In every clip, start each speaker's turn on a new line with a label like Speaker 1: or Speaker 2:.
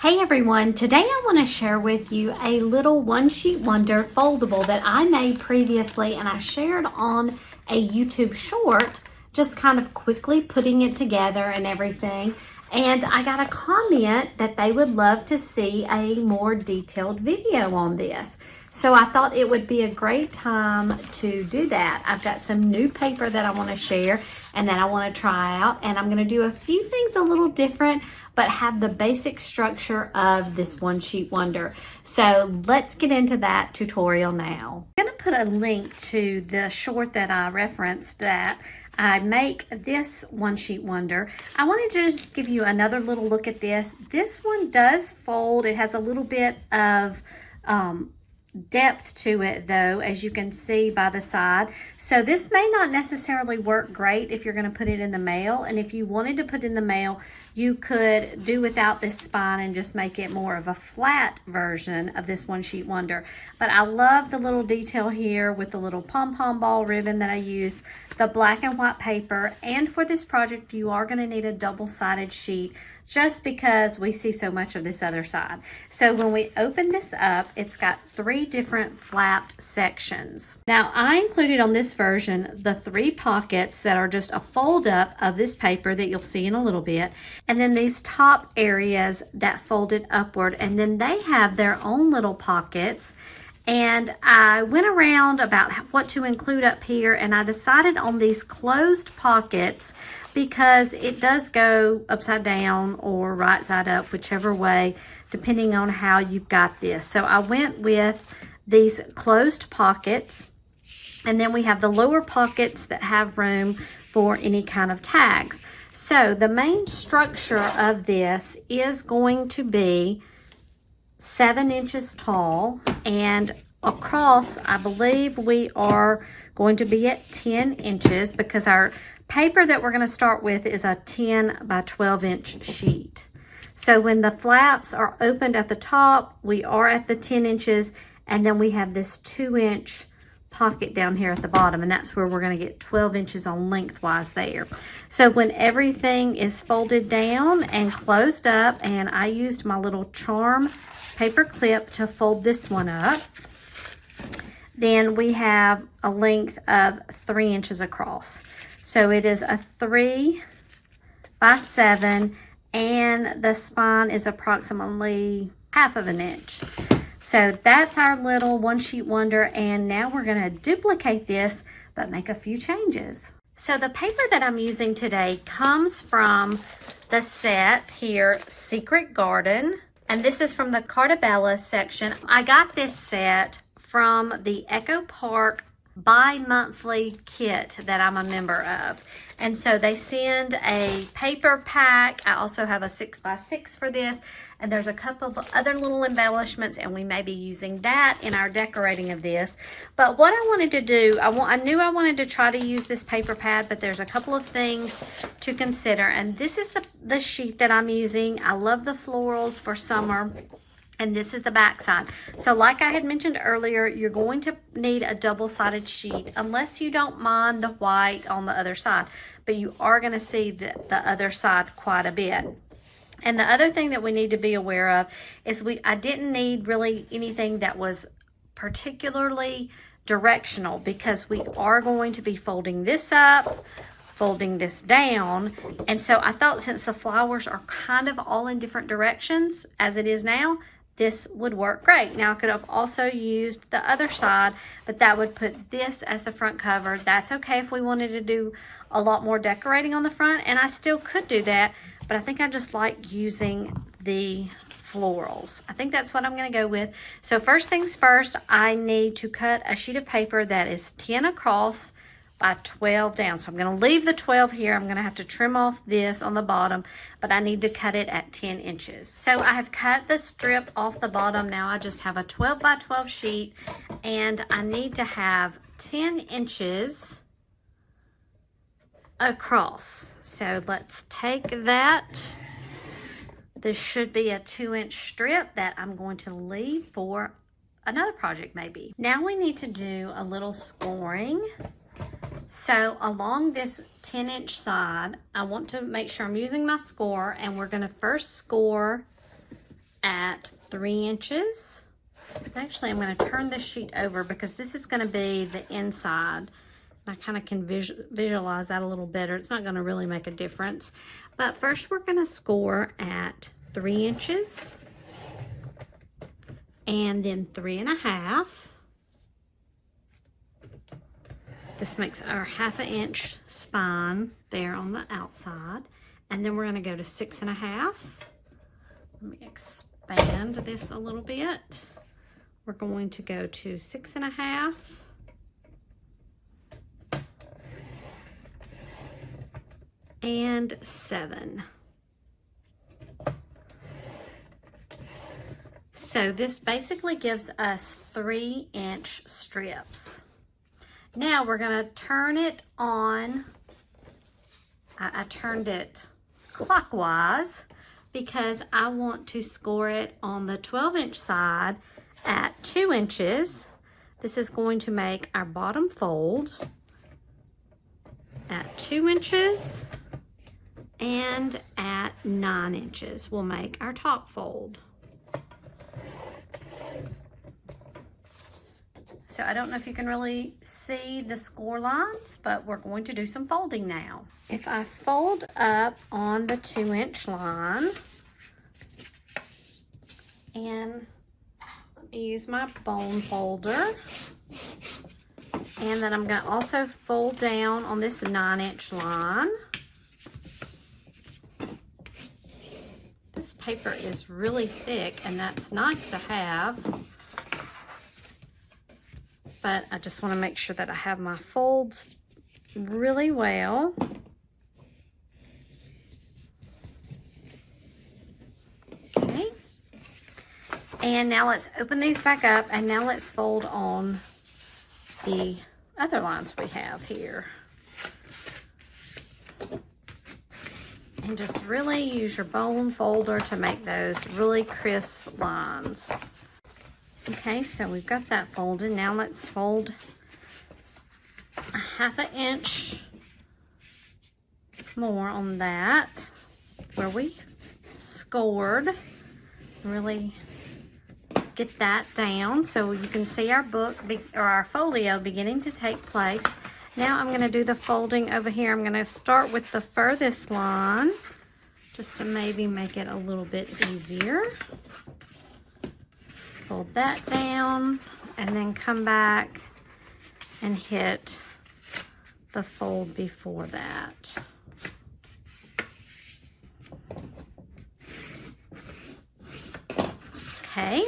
Speaker 1: Hey everyone, today I want to share with you a little one sheet wonder foldable that I made previously and I shared on a YouTube short, just kind of quickly putting it together and everything. And I got a comment that they would love to see a more detailed video on this. So I thought it would be a great time to do that. I've got some new paper that I want to share and that I want to try out, and I'm going to do a few things a little different but have the basic structure of this one sheet wonder. So let's get into that tutorial now. I'm going to put a link to the short that I referenced that I make this one sheet wonder. I wanted to just give you another little look at this. This one does fold. It has a little bit of depth to it though, as you can see by the side. So this may not necessarily work great if you're going to put it in the mail, and if you wanted to put it in the mail, you could do without this spine and just make it more of a flat version of this one sheet wonder. But I love the little detail here with the little pom-pom ball ribbon that I used, the black and white paper, and for this project you are going to need a double-sided sheet just because we see so much of this other side. So when we open this up, it's got 3 different flapped sections. Now I included on this version the 3 pockets that are just a fold up of this paper that you'll see in a little bit, and then these top areas that folded upward, and then they have their own little pockets. And I went around about what to include up here, and I decided on these closed pockets because it does go upside down or right side up, whichever way, depending on how you've got this. So I went with these closed pockets, and then we have the lower pockets that have room for any kind of tags. So the main structure of this is going to be 7 inches tall, and across I believe we are going to be at 10 inches because our paper that we're going to start with is a 10 by 12 inch sheet. So when the flaps are opened at the top, we are at the 10 inches, and then we have this 2-inch pocket down here at the bottom, and that's where we're going to get 12 inches on lengthwise there. So when everything is folded down and closed up, and I used my little charm paper clip to fold this one up, then we have a length of 3 inches across. So it is a 3 by 7, and the spine is approximately 1/2 inch. So that's our little one sheet wonder, and now we're going to duplicate this but make a few changes. So the paper that I'm using today comes from the set here, Secret Garden, and this is from the Cardstock section. I got this set from the Echo Park bi-monthly kit that I'm a member of, and so they send a paper pack. I also have a 6x6 for this, and there's a couple of other little embellishments, and we may be using that in our decorating of this. But what I wanted to do, I knew I wanted to try to use this paper pad, but there's a couple of things to consider, and this is the sheet that I'm using. I love the florals for summer, and this is the back side. So like I had mentioned earlier, you're going to need a double-sided sheet unless you don't mind the white on the other side, but you are going to see the other side quite a bit. And the other thing that we need to be aware of is I didn't need really anything that was particularly directional, because we are going to be folding this up, folding this down, and so I thought since the flowers are kind of all in different directions as it is now, this would work great. Now I could have also used the other side, but that would put this as the front cover. That's okay if we wanted to do a lot more decorating on the front, and I still could do that, but I think I just like using the florals. I think that's what I'm going to go with. So first things first, I need to cut a sheet of paper that is 10 across by 12 down. So I'm going to leave the 12 here. I'm going to have to trim off this on the bottom, but I need to cut it at 10 inches. So I have cut the strip off the bottom. Now I just have a 12 by 12 sheet, and I need to have 10 inches across. So let's take that. This should be a 2-inch strip that I'm going to leave for another project maybe. Now we need to do a little scoring. So along this 10-inch side, I want to make sure I'm using my score, and we're going to first score at 3 inches. Actually, I'm going to turn this sheet over because this is going to be the inside. I kind of can visualize that a little better. It's not going to really make a difference. But first we're going to score at 3 inches. And then 3.5. This makes our 1/2 inch spine there on the outside. And then we're going to go to 6.5. Let me expand this a little bit. We're going to go to 6.5. And 7. So this basically gives us 3-inch strips. Now we're going to turn it on. I turned it clockwise because I want to score it on the 12-inch side at 2 inches. This is going to make our bottom fold at 2 inches, and at 9 inches we'll make our top fold. So I don't know if you can really see the score lines, but we're going to do some folding now. If I fold up on the 2-inch line, and let me use my bone folder, and then I'm going to also fold down on this 9-inch line. This paper is really thick, and that's nice to have. But I just want to make sure that I have my folds really well. Okay. And now let's open these back up, and now let's fold on the other lines we have here. And just really use your bone folder to make those really crisp lines. Okay, so we've got that folded. Now let's fold a 1/2 inch more on that where we scored. Really get that down so you can see our book or our folio beginning to take place. Now I'm going to do the folding over here. I'm going to start with the furthest line just to maybe make it a little bit easier. Fold that down and then come back and hit the fold before that. Okay.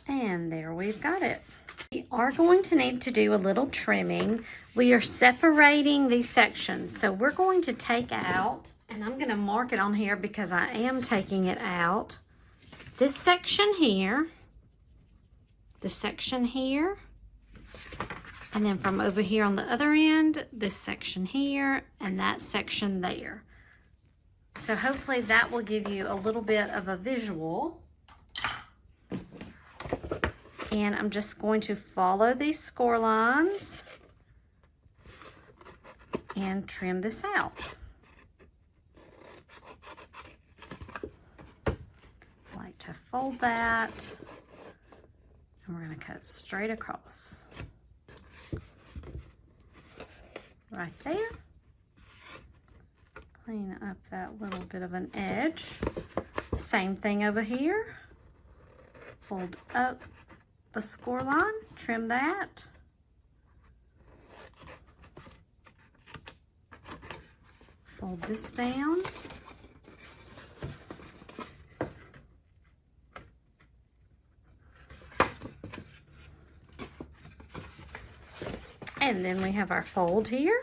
Speaker 1: And there we've got it. We are going to need to do a little trimming. We are separating these sections. So we're going to take out, and I'm going to mark it on here because I am taking it out, this section here, this section here, and then from over here on the other end, this section here, and that section there. So hopefully that will give you a little bit of a visual. And I'm just going to follow these score lines and trim this out. I like to fold that, and we're going to cut straight across. Right there. Clean up that little bit of an edge. Same thing over here. Fold up the score line, trim that. Fold this down. And then we have our fold here.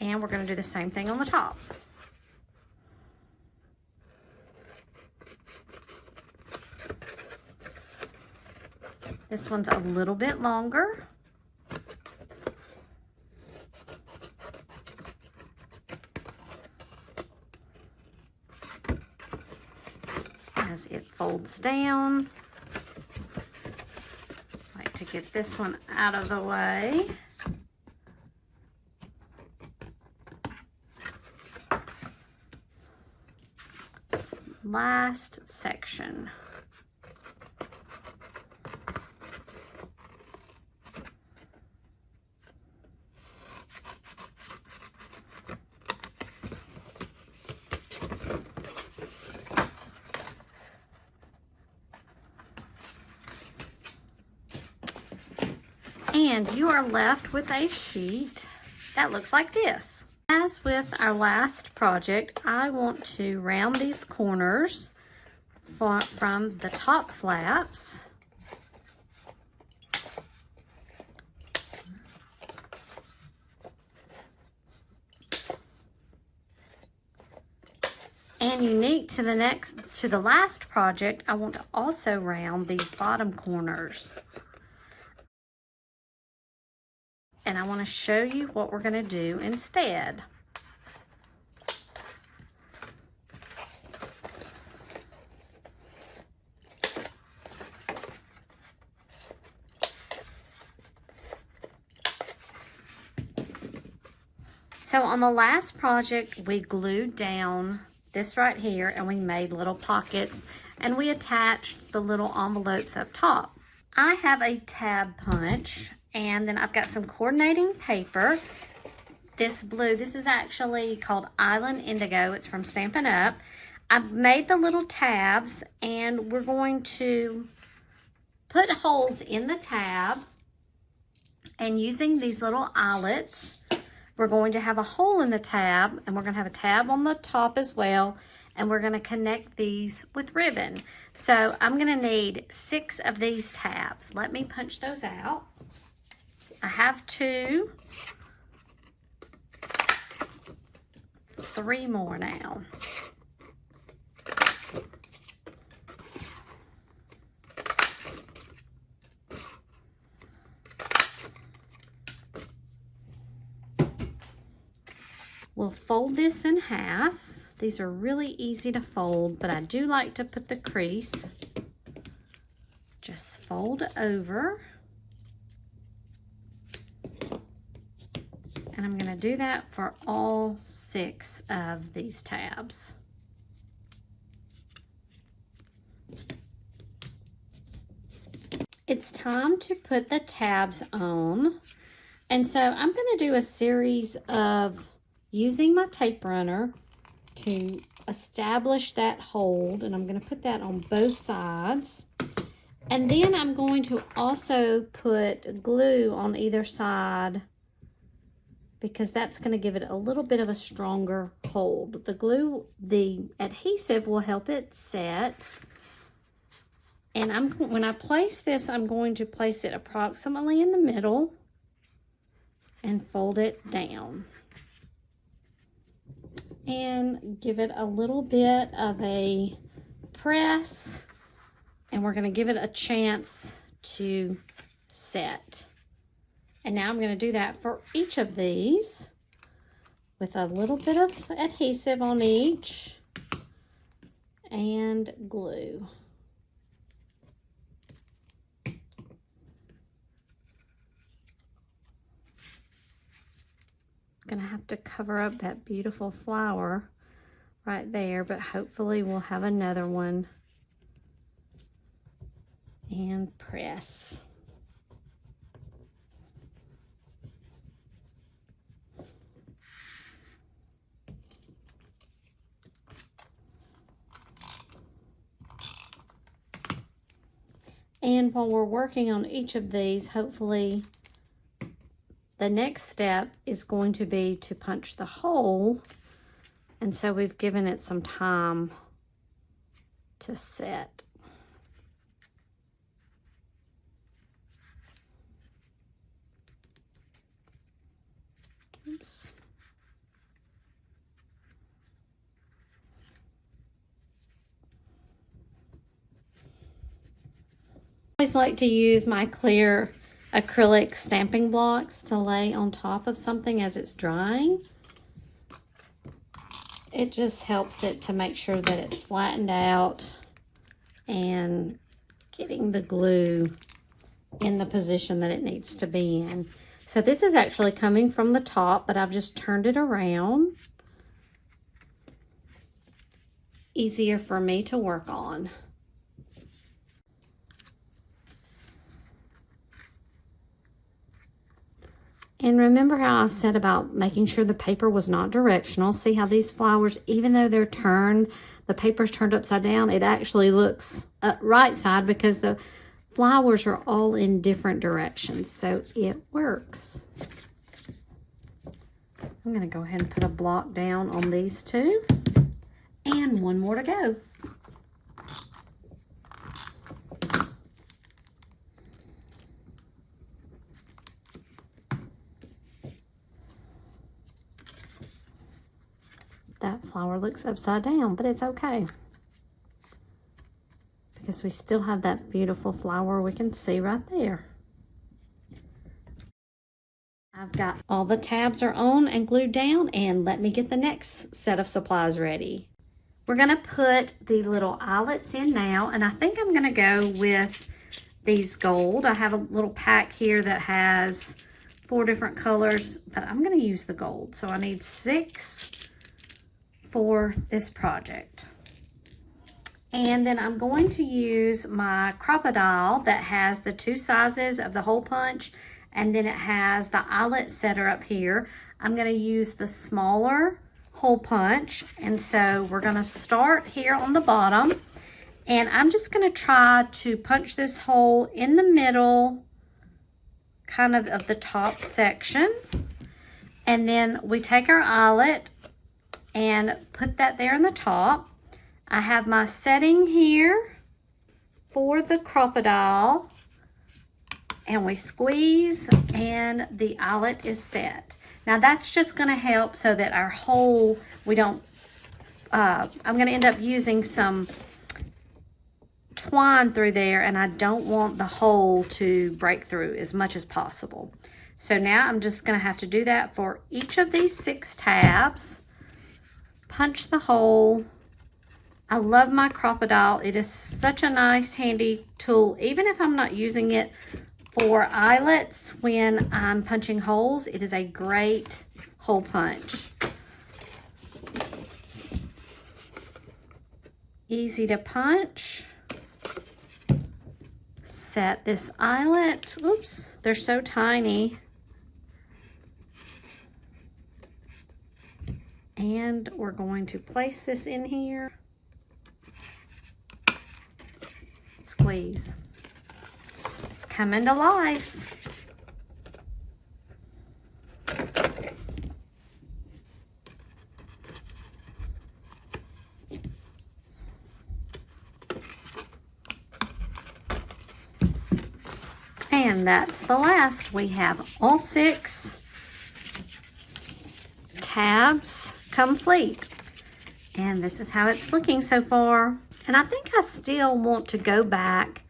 Speaker 1: And we're going to do the same thing on the top. This one's a little bit longer. As it folds down. I like to get this one out of the way. last section. And you are left with a sheet that looks like this. As with our last project, I want to round these corners from the top flaps. And unique to the last project, I want to also round these bottom corners. And I want to show you what we're going to do instead. So on the last project, we glued down this right here and we made little pockets and we attached the little envelopes up top. I have a tab punch. And then I've got some coordinating paper. This blue, this is actually called Island Indigo. It's from Stampin' Up. I've made the little tabs and we're going to put holes in the tab. And using these little eyelets, we're going to have a hole in the tab and we're going to have a tab on the top as well. And we're going to connect these with ribbon. So I'm going to need 6 of these tabs. Let me punch those out. I have 2, 3 more now. We'll fold this in half. These are really easy to fold, but I do like to put the crease. Just fold over. And I'm going to do that for all 6 of these tabs. It's time to put the tabs on. And so I'm going to do a series of using my tape runner to establish that hold. And I'm going to put that on both sides. And then I'm going to also put glue on either side, because that's going to give it a little bit of a stronger hold. The glue, the adhesive will help it set. And when I place this, I'm going to place it approximately in the middle and fold it down. And give it a little bit of a press. And we're going to give it a chance to set. And now I'm going to do that for each of these with a little bit of adhesive on each and glue. Gonna have to cover up that beautiful flower right there, but hopefully we'll have another one. And press. And while we're working on each of these, hopefully the next step is going to be to punch the hole. And so we've given it some time to set. Oops. I always like to use my clear acrylic stamping blocks to lay on top of something as it's drying. It just helps it to make sure that it's flattened out and getting the glue in the position that it needs to be in. So this is actually coming from the top, but I've just turned it around. easier for me to work on. And remember how I said about making sure the paper was not directional. See how these flowers, even though they're turned, the paper's turned upside down, it actually looks right side because the flowers are all in different directions. So it works. I'm going to go ahead and put a block down on these two. And one more to go. That flower looks upside down, but it's okay, because we still have that beautiful flower we can see right there. I've got all the tabs are on and glued down, and let me get the next set of supplies ready. We're going to put the little eyelets in now, and I think I'm going to go with these gold. I have a little pack here that has 4 different colors, but I'm going to use the gold. So I need 6 for this project. And then I'm going to use my Crocodile that has the 2 sizes of the hole punch, and then it has the eyelet setter up here. I'm going to use the smaller hole punch, and so we're going to start here on the bottom, and I'm just going to try to punch this hole in the middle kind of the top section, and then we take our eyelet and put that there in the top. I have my setting here for the Crocodile, and we squeeze and the eyelet is set. Now that's just going to help so that our hole, we don't, I'm going to end up using some twine through there, and I don't want the hole to break through as much as possible. So now I'm just going to have to do that for each of these 6 tabs. Punch the hole. I love my Crocodile. It is such a nice handy tool, even if I'm not using it for eyelets. When I'm punching holes, it is a great hole punch. Easy to punch. Set this eyelet. Oops, they're so tiny. And we're going to place this in here. Squeeze. It's coming to life. And that's the last. We have all 6 tabs complete, and this is how it's looking so far. And I think I still want to go back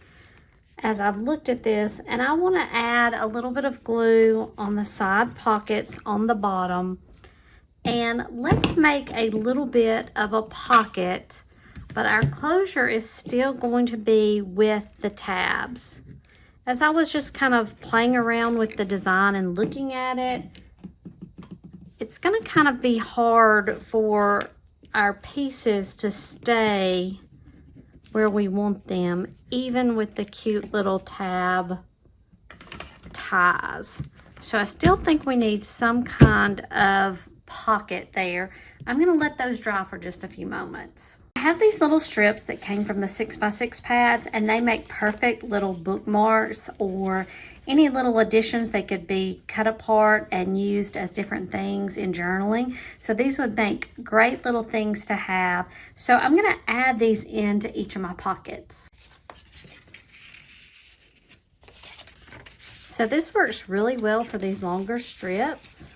Speaker 1: as I've looked at this, and I want to add a little bit of glue on the side pockets on the bottom, and let's make a little bit of a pocket, but our closure is still going to be with the tabs. As I was just kind of playing around with the design and looking at it, it's going to kind of be hard for our pieces to stay where we want them, even with the cute little tab ties. So I still think we need some kind of pocket there. I'm going to let those dry for just a few moments. I have these little strips that came from the 6x6 pads, and they make perfect little bookmarks or any little additions. They could be cut apart and used as different things in journaling. So these would make great little things to have. So I'm going to add these into each of my pockets. So this works really well for these longer strips.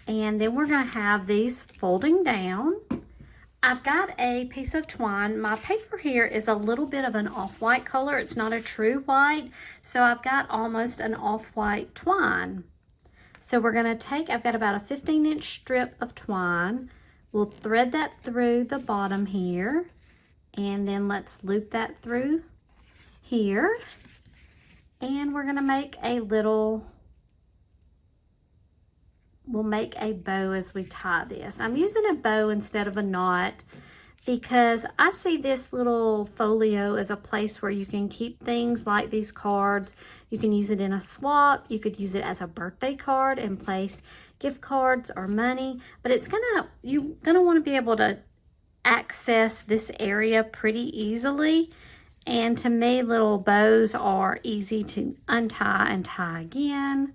Speaker 1: And then we're going to have these folding down. I've got a piece of twine. My paper here is a little bit of an off-white color. It's not a true white, so I've got almost an off-white twine. So we're going to take, I've got about a 15-inch strip of twine. We'll thread that through the bottom here, and then let's loop that through here. And we're going to make a little, we'll make a bow as we tie this. I'm using a bow instead of a knot. because I see this little folio as a place where you can keep things like these cards. You can use it in a swap. You could use it as a birthday card and place gift cards or money, but you're gonna want to be able to access this area pretty easily. And to me, little bows are easy to untie and tie again.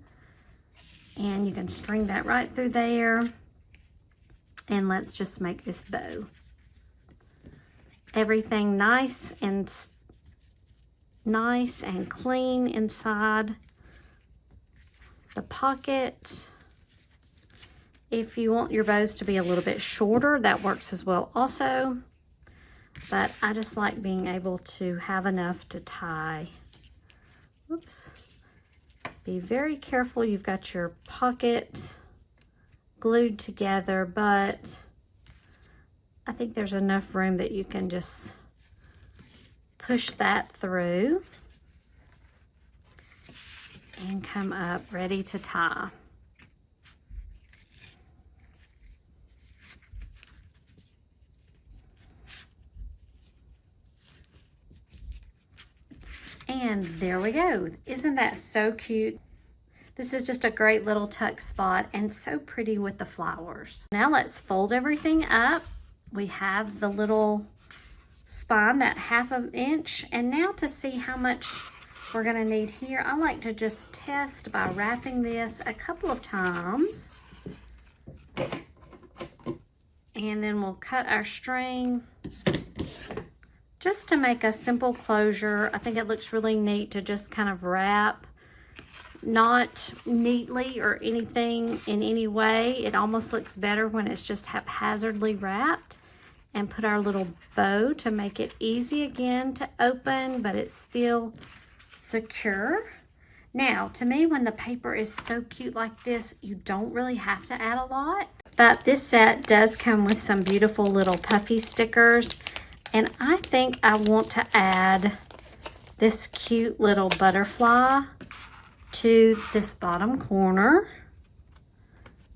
Speaker 1: And you can string that right through there. And let's just make this bow. Everything nice and clean inside the pocket. If you want your bows to be a little bit shorter, that works as well also. But I just like being able to have enough to tie. Whoops. Be very careful. You've got your pocket glued together, but I think there's enough room that you can just push that through and come up ready to tie. And there we go. Isn't that so cute? This is just a great little tuck spot and so pretty with the flowers. Now let's fold everything up. We have the little spine, that 1/2 inch. And now to see how much we're gonna need here, I like to just test by wrapping this a couple of times. And then we'll cut our string just to make a simple closure. I think it looks really neat to just kind of wrap, not neatly or anything in any way. It almost looks better when it's just haphazardly wrapped. And put our little bow to make it easy again to open, but it's still secure. Now, to me, when the paper is so cute like this, you don't really have to add a lot. But this set does come with some beautiful little puffy stickers. And I think I want to add this cute little butterfly to this bottom corner.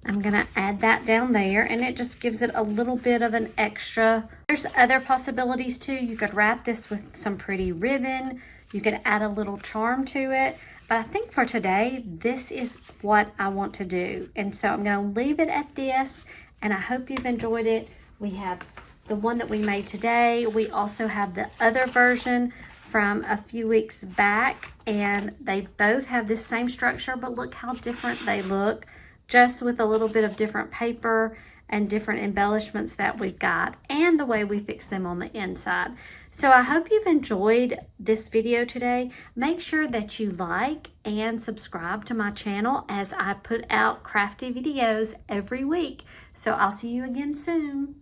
Speaker 1: I'm gonna add that down there, and it just gives it a little bit of an extra. There's other possibilities too. You could wrap this with some pretty ribbon. You could add a little charm to it. But I think for today, this is what I want to do. And so I'm gonna leave it at this, and I hope you've enjoyed it. We have the one that we made today. We also have the other version from a few weeks back, and they both have the same structure, but look how different they look, just with a little bit of different paper and different embellishments that we've got, and the way we fix them on the inside. So I hope you've enjoyed this video today. Make sure that you like and subscribe to my channel, as I put out crafty videos every week. So I'll see you again soon.